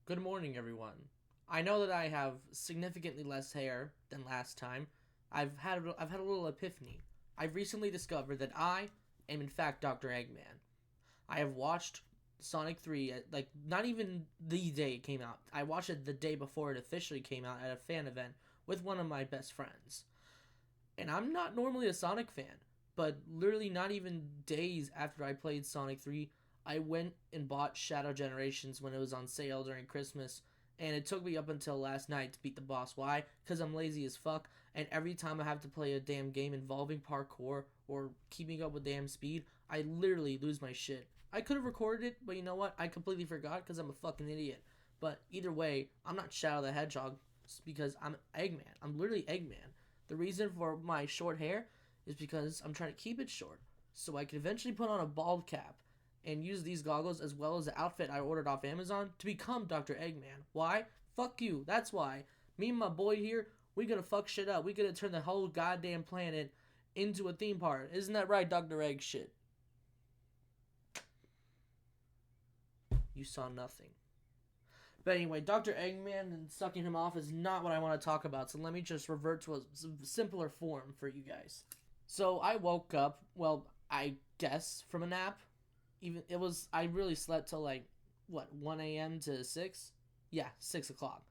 Good morning, everyone. I know that I have significantly less hair than last time. I've had a little epiphany. I've recently discovered that I am in fact Dr. Eggman. I have watched Sonic 3 like not even the day it came out. I watched it the day before it officially came out at a fan event with one of my best friends. And I'm not normally a Sonic fan, but literally not even days after I played Sonic 3, I went and bought Shadow Generations when it was on sale during Christmas. And it took me up until last night to beat the boss. Why? Because I'm lazy as fuck. And every time I have to play a damn game involving parkour or keeping up with damn speed, I literally lose my shit. I could have recorded it, but you know what? I completely forgot because I'm a fucking idiot. But either way, I'm not Shadow the Hedgehog because I'm Eggman. I'm literally Eggman. The reason for my short hair is because I'm trying to keep it short so I can eventually put on a bald cap and use these goggles as well as the outfit I ordered off Amazon to become Dr. Eggman. Why? Fuck you. That's why. Me and my boy here, we gonna fuck shit up. We gonna turn the whole goddamn planet into a theme park. Isn't that right, Dr. Egg shit? You saw nothing. But anyway, Dr. Eggman and sucking him off is not what I want to talk about, so let me just revert to a simpler form for you guys. So I woke up, well, I guess from a nap. Even it was I really slept till like what 1 a.m. to 6. Yeah, 6 o'clock.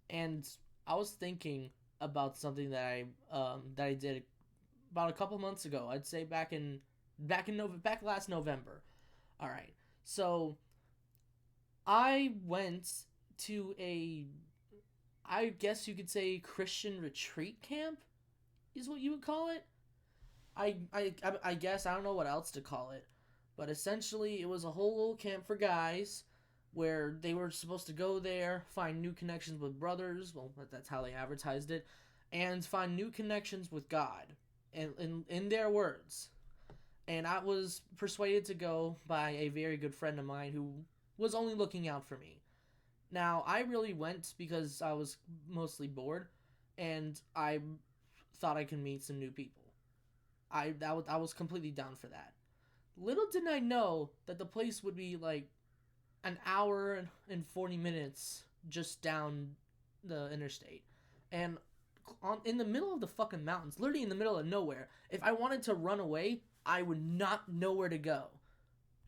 And I was thinking about something that I did about a couple months ago. I'd say back last November. All right. So I went to a, I guess you could say, Christian retreat camp is what you would call it. I guess I don't know what else to call it, but essentially it was a whole little camp for guys where they were supposed to go there, find new connections with brothers. Well, that's how they advertised it, and find new connections with God, and in their words. And I was persuaded to go by a very good friend of mine who was only looking out for me. Now, I really went because I was mostly bored and I thought I could meet some new people. I was completely down for that. Little did I know that the place would be like an hour and 40 minutes just down the interstate. And in the middle of the fucking mountains, literally in the middle of nowhere. If I wanted to run away, I would not know where to go.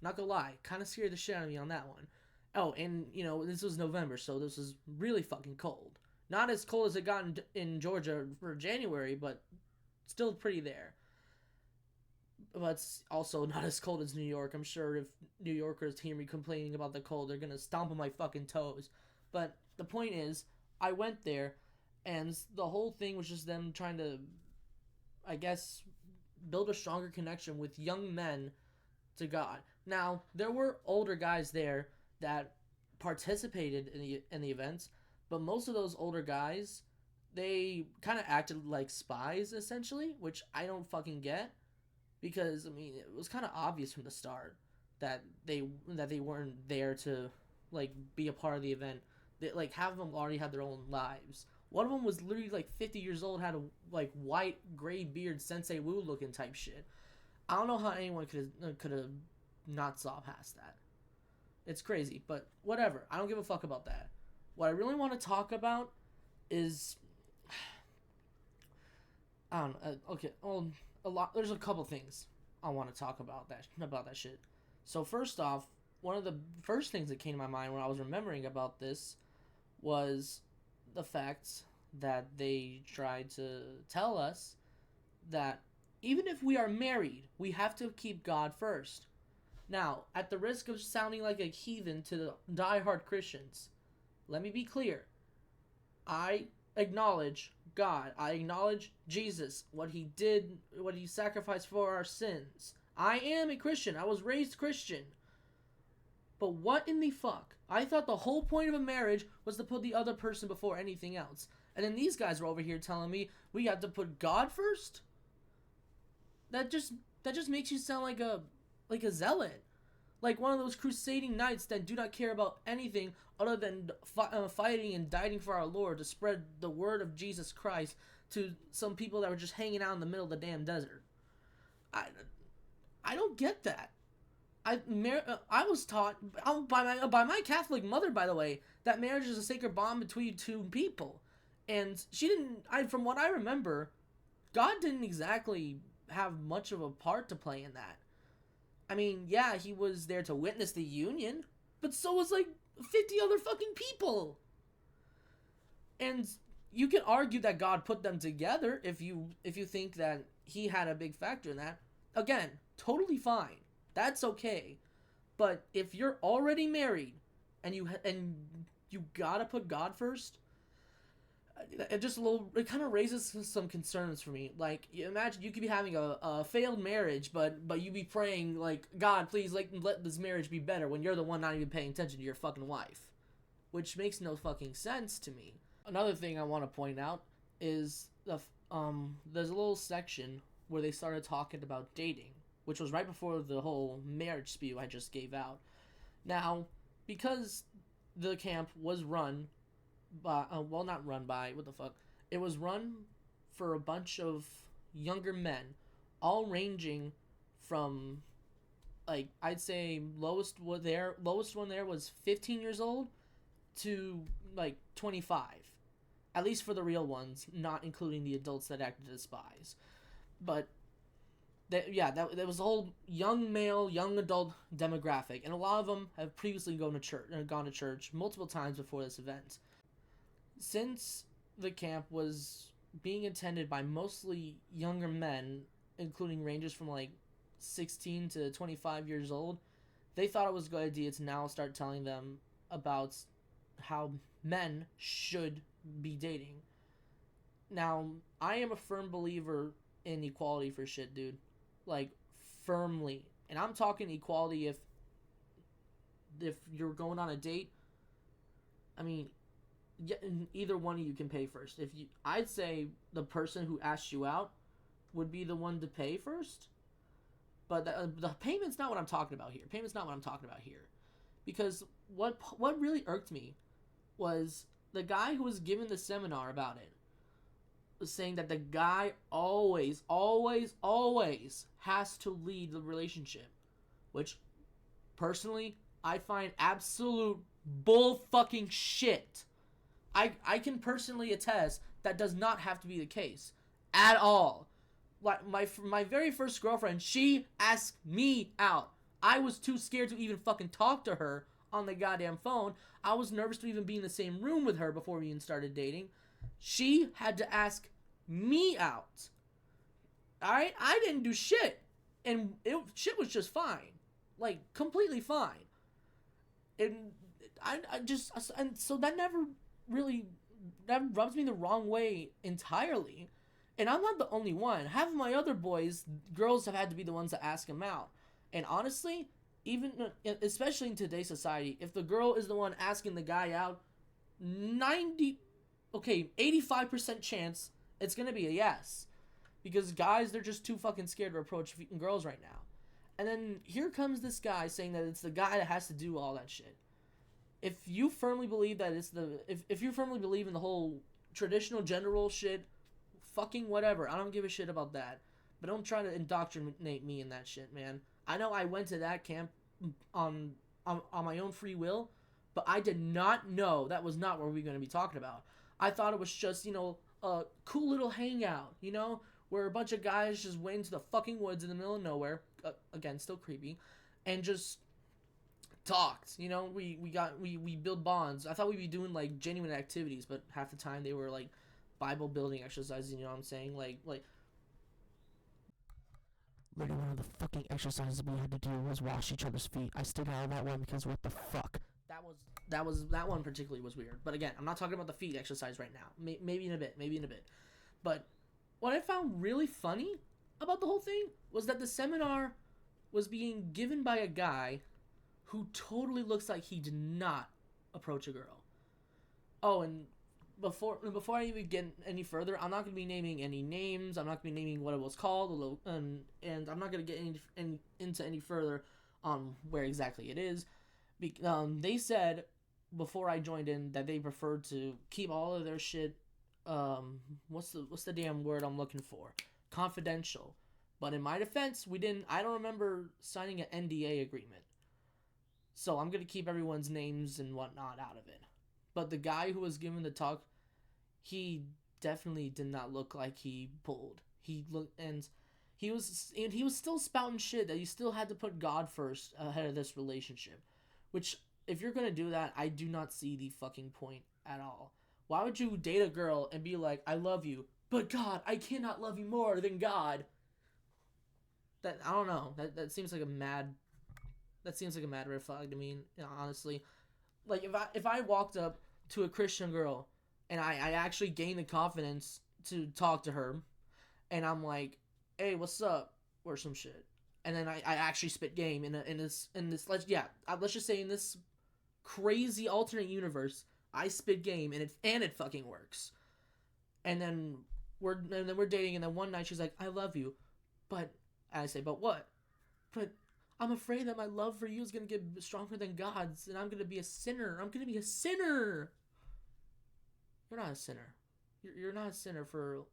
Not gonna lie, kind of scared the shit out of me on that one. Oh, and this was November, so this was really fucking cold. Not as cold as it got in Georgia for January, but still pretty there. But it's also not as cold as New York. I'm sure if New Yorkers hear me complaining about the cold, they're gonna stomp on my fucking toes. But the point is, I went there, and the whole thing was just them trying to, I guess, build a stronger connection with young men to God. Now, there were older guys there that participated in the events, but most of those older guys, they kind of acted like spies essentially, which I don't fucking get because I mean, it was kind of obvious from the start that they weren't there to like be a part of the event. They, like half of them already had their own lives. One of them was literally like 50 years old, had a like white gray beard, Sensei Wu looking type shit. I don't know how anyone could have not saw past that. It's crazy, but whatever. I don't give a fuck about that. What I really want to talk about is I don't know. Okay, well, a lot. There's a couple things I want to talk about that shit. So first off, one of the first things that came to my mind when I was remembering about this was the fact that they tried to tell us that even if we are married, we have to keep God first. Now, at the risk of sounding like a heathen to the die-hard Christians, let me be clear. I acknowledge God. I acknowledge Jesus, what he did, what he sacrificed for our sins. I am a Christian. I was raised Christian. But what in the fuck? I thought the whole point of a marriage was to put the other person before anything else. And then these guys were over here telling me we have to put God first? That just that just makes you sound like a zealot. Like one of those crusading knights that do not care about anything other than fighting and dying for our Lord to spread the word of Jesus Christ to some people that were just hanging out in the middle of the damn desert. I, I don't get that. I was taught by my Catholic mother, by the way, that marriage is a sacred bond between two people, and she didn't. From what I remember, God didn't exactly have much of a part to play in that. I mean, yeah, he was there to witness the union, but so was like 50 other fucking people. And you can argue that God put them together if you think that he had a big factor in that. Again, totally fine. That's okay. But if you're already married and you gotta put God first, it kind of raises some concerns for me. Like, you imagine you could be having a failed marriage, but you be praying like, God, please, like, let this marriage be better when you're the one not even paying attention to your fucking wife, which makes no fucking sense to me. Another thing I want to point out is there's a little section where they started talking about dating, which was right before the whole marriage spew I just gave out. Now, because the camp was run by, well, not run by, what the fuck? It was run for a bunch of younger men, all ranging from, like, I'd say lowest one there was 15 years old to like 25, at least for the real ones, not including the adults that acted as spies. But that was a whole young male, young adult demographic, and a lot of them have previously gone to church multiple times before this event. Since the camp was being attended by mostly younger men, including ranges from like 16 to 25 years old, they thought it was a good idea to now start telling them about how men should be dating. Now, I am a firm believer in equality for shit, dude. Like, firmly. And I'm talking equality if you're going on a date. I mean, either one of you can pay first. I'd say the person who asks you out would be the one to pay first. But the payment's not what I'm talking about here. Because what really irked me was the guy who was giving the seminar about it was saying that the guy always has to lead the relationship, which personally I find absolute bull fucking shit. I can personally attest that does not have to be the case at all. Like, my very first girlfriend, she asked me out. I was too scared to even fucking talk to her on the goddamn phone. I was nervous to even be in the same room with her before we even started dating. She had to ask me out. Alright? I didn't do shit. And shit was just fine. Like, completely fine. And and so that rubs me the wrong way entirely. And I'm not the only one. Half of my other girls have had to be the ones that ask him out. And honestly, especially in today's society, if the girl is the one asking the guy out, 85% chance it's gonna be a yes. Because guys, they're just too fucking scared to approach girls right now. And then here comes this guy saying that it's the guy that has to do all that shit. If you firmly believe that if you firmly believe in the whole traditional gender role shit, fucking whatever. I don't give a shit about that. But don't try to indoctrinate me in that shit, man. I know I went to that camp on my own free will, but I did not know that was not what we were going to be talking about. I thought it was just, a cool little hangout, where a bunch of guys just went into the fucking woods in the middle of nowhere, again, still creepy, and just talked. We build bonds. I thought we'd be doing like genuine activities, but half the time they were like Bible building exercises, you know what I'm saying? Like literally one of the fucking exercises we had to do was wash each other's feet. I stayed out of that one because what the fuck? That one particularly was weird. But again, I'm not talking about the feet exercise right now. Maybe in a bit. But what I found really funny about the whole thing was that the seminar was being given by a guy who totally looks like he did not approach a girl. Oh, and before I even get any further, I'm not going to be naming any names. I'm not going to be naming what it was called, and I'm not going to get into any further on where exactly it is. They said before I joined in that they preferred to keep all of their shit. What's the damn word I'm looking for? Confidential, But in my defense, we didn't. I don't remember signing an NDA agreement, so I'm gonna keep everyone's names and whatnot out of it. But the guy who was given the talk, he definitely did not look like he pulled. He looked and he was still spouting shit that you still had to put God first ahead of this relationship. Which, if you're gonna do that, I do not see the fucking point at all. Why would you date a girl and be like, I love you, but God, I cannot love you more than God? That, I don't know. That seems like a mad. That seems like a mad red flag to me. You know, honestly, like if I walked up to a Christian girl and I actually gained the confidence to talk to her, and I'm like, hey, what's up, or some shit, and then I actually spit game in this let's just say in this crazy alternate universe, I spit game and it fucking works, and then we're dating, and then one night she's like, I love you, but I say, but what? But I'm afraid that my love for you is gonna get stronger than God's, and I'm gonna be a sinner. I'm gonna be a sinner. You're not a sinner. You're not a sinner for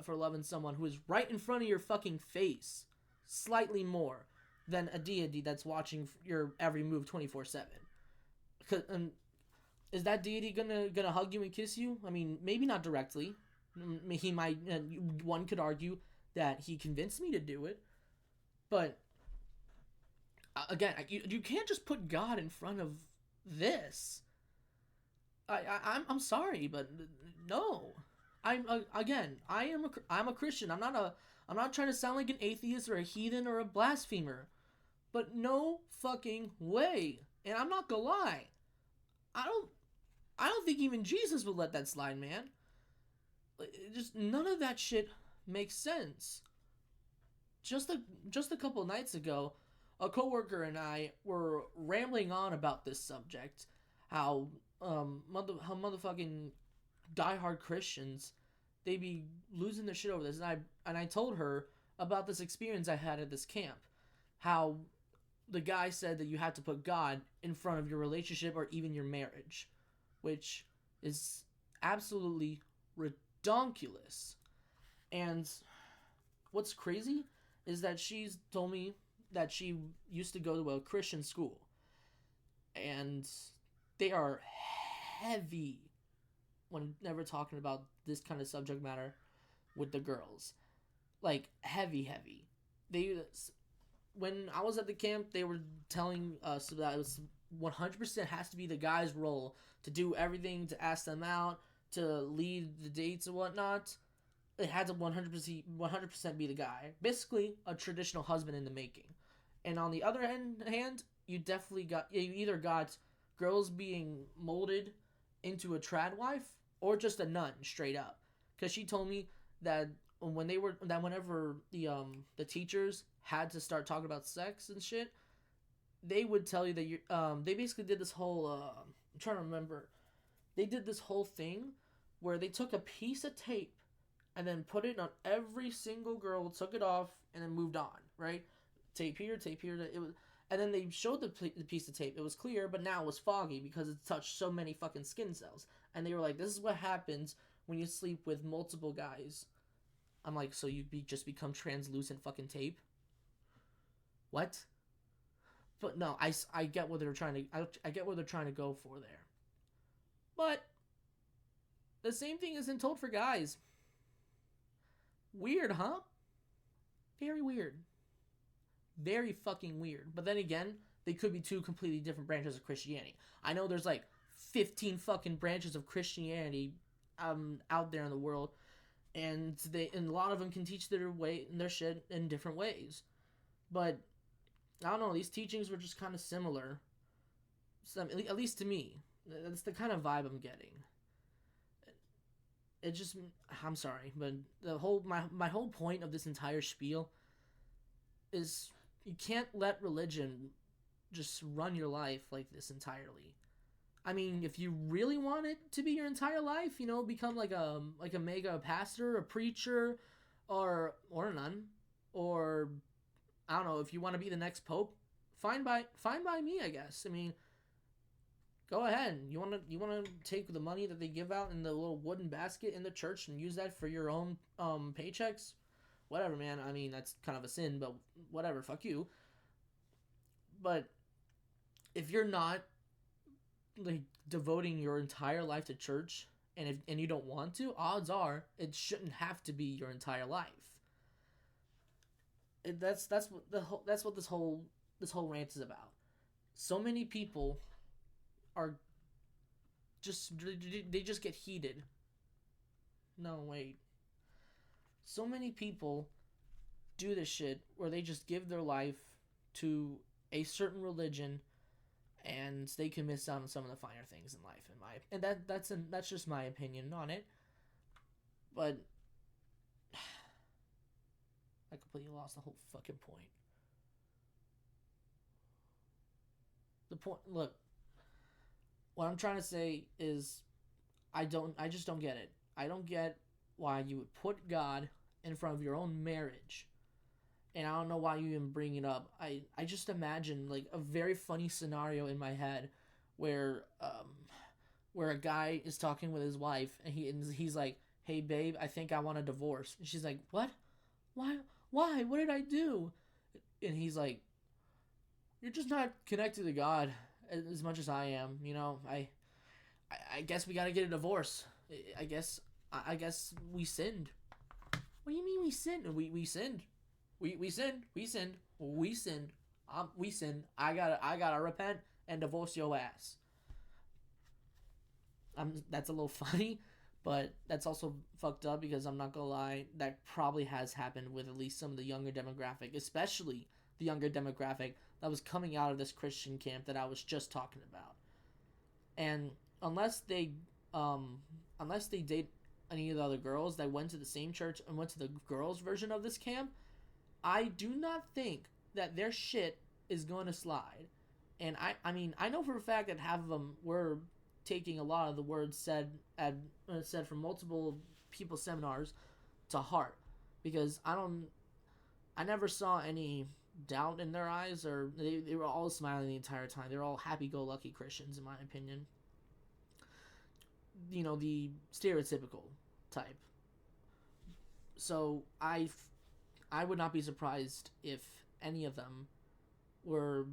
loving someone who is right in front of your fucking face, slightly more than a deity that's watching your every move 24/7. Is that deity gonna hug you and kiss you? I mean, maybe not directly. He might. One could argue that he convinced me to do it, but again, you can't just put God in front of this. I'm sorry, but no. I'm a Christian. I'm not trying to sound like an atheist or a heathen or a blasphemer, but no fucking way. And I'm not gonna lie, I don't think even Jesus would let that slide, man. Just none of that shit makes sense. Just a couple nights ago, a coworker and I were rambling on about this subject, how how motherfucking diehard Christians, they be losing their shit over this, and I told her about this experience I had at this camp, how the guy said that you had to put God in front of your relationship or even your marriage, which is absolutely redonkulous. And what's crazy is that she's told me that she used to go to a Christian school, and they are heavy whenever talking about this kind of subject matter with the girls. Like, heavy. They, when I was at the camp, they were telling us that it was 100% has to be the guy's role to do everything, to ask them out, to lead the dates and whatnot. It had to 100% be the guy. Basically, a traditional husband in the making. And on the other hand, you either got girls being molded into a trad wife or just a nun straight up. Because she told me that whenever the teachers had to start talking about sex and shit, they would tell you that they basically did this whole I'm trying to remember. They did this whole thing where they took a piece of tape and then put it on every single girl, took it off, and then moved on, right? Tape here. It was, and then they showed the piece of tape. It was clear, but now it was foggy because it touched so many fucking skin cells. And they were like, this is what happens when you sleep with multiple guys. I'm like, so you just become translucent fucking tape? What? But no, I get what they're trying to I get what they're trying to go for there. But the same thing isn't told for guys. Weird, huh? Very weird. Very fucking weird. But then again, they could be two completely different branches of Christianity. I know there's like 15 fucking branches of Christianity out there in the world, and a lot of them can teach their shit in different ways. But I don't know, these teachings were just kind of similar. At least to me. That's the kind of vibe I'm getting. It just, I'm sorry, but my whole point of this entire spiel is you can't let religion just run your life like this entirely. I mean, if you really want it to be your entire life, become like a mega pastor, a preacher, or a nun, or I don't know, if you want to be the next pope, fine by me, I guess. I mean, go ahead. You want to take the money that they give out in the little wooden basket in the church and use that for your own paychecks? whatever, man. I mean, that's kind of a sin, but whatever, fuck you. But if you're not like devoting your entire life to church, and you don't want to, odds are it shouldn't have to be your entire life. That's what this whole rant is about. So many people are just they just get heated. No, wait. So many people do this shit where they just give their life to a certain religion and they can miss out on some of the finer things in life. That's just my opinion on it. But I completely lost the whole fucking point. The point, look, what I'm trying to say is I just don't get it. I don't get why you would put God in front of your own marriage. And I don't know why you even bring it up. I just imagine like a very funny scenario in my head where where a guy is talking with his wife and he's like, "Hey babe, I think I want a divorce." And she's like, "What? Why? Why? What did I do?" And he's like, "You're just not connected to God as much as I am. You know, I guess we gotta get a divorce. I guess we sinned." What do you mean we sinned? We sinned. We sinned. We sinned. We sinned. We sinned. I gotta repent and divorce your ass. That's a little funny, but that's also fucked up because I'm not gonna lie, that probably has happened with at least some of the younger demographic, especially the younger demographic that was coming out of this Christian camp that I was just talking about. And unless they date any of the other girls that went to the same church and went to the girls' version of this camp, I do not think that their shit is going to slide. And I mean, I know for a fact that half of them were taking a lot of the words said from multiple people's seminars to heart, because I never saw any doubt in their eyes, or they were all smiling the entire time. They were all happy-go-lucky Christians, in my opinion. You know, the stereotypical type. So I would not be surprised if any of them were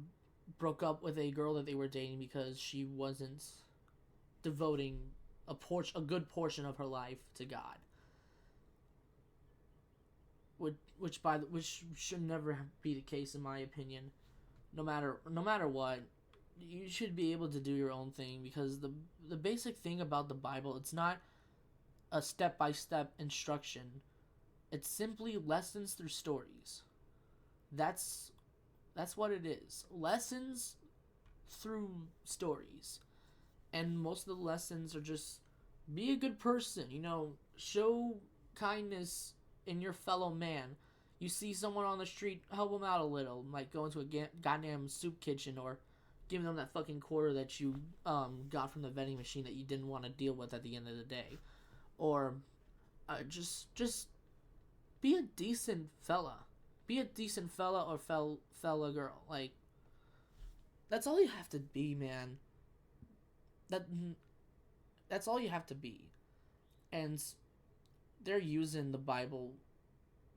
broke up with a girl that they were dating because she wasn't devoting a good portion of her life to God. Which should never be the case, in my opinion. No matter what, you should be able to do your own thing, because the basic thing about the Bible, it's not a step-by-step instruction. It's simply lessons through stories. That's what it is. Lessons through stories. And most of the lessons are just be a good person, show kindness in your fellow man. You see someone on the street, help them out a little, like go into a goddamn soup kitchen, or give them that fucking quarter that you got from the vending machine that you didn't want to deal with at the end of the day. Or just be a decent fella. Be a decent fella or fella girl. Like, that's all you have to be, man. That's all you have to be. And they're using the Bible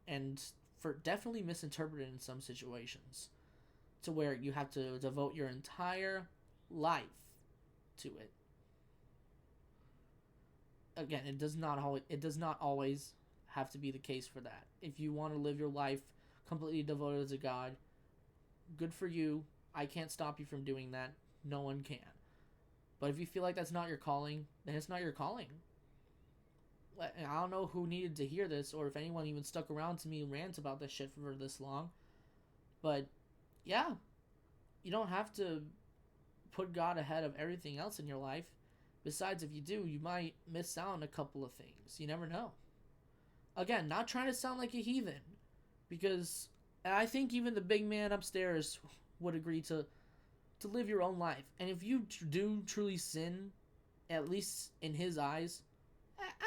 and for definitely misinterpreted in some situations, to where you have to devote your entire life to it. Again, it does not always have to be the case for that. If you want to live your life completely devoted to God, good for you. I can't stop you from doing that. No one can. But if you feel like that's not your calling, then it's not your calling. I don't know who needed to hear this, or if anyone even stuck around to me rant about this shit for this long. But yeah, you don't have to put God ahead of everything else in your life. Besides, if you do, you might miss out on a couple of things. You never know. Again, not trying to sound like a heathen, because I think even the big man upstairs would agree to live your own life. And if you do truly sin, at least in his eyes,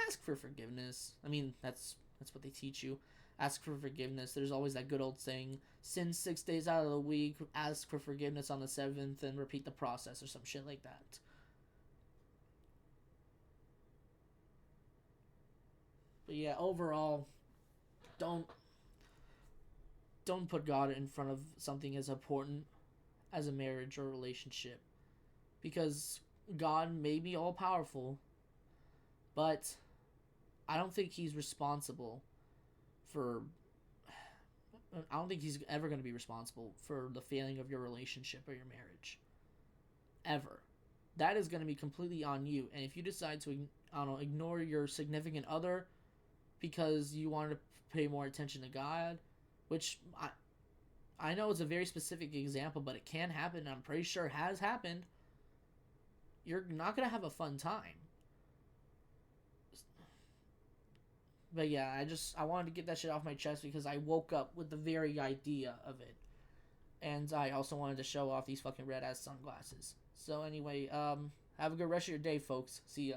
ask for forgiveness. I mean, that's what they teach you. Ask for forgiveness. There's always that good old saying, sin 6 days out of the week, ask for forgiveness on the 7th, and repeat the process, or some shit like that. But yeah, overall, don't don't put God in front of something as important as a marriage or relationship, because God may be all powerful, but I don't think he's responsible for. I don't think he's ever going to be responsible for the failing of your relationship or your marriage. Ever. That is going to be completely on you. And if you decide to, I don't know, ignore your significant other because you want to pay more attention to God, which I know it's a very specific example, but it can happen. I'm pretty sure it has happened. You're not going to have a fun time. But yeah, I wanted to get that shit off my chest because I woke up with the very idea of it. And I also wanted to show off these fucking red ass sunglasses. So anyway, have a good rest of your day, folks. See ya.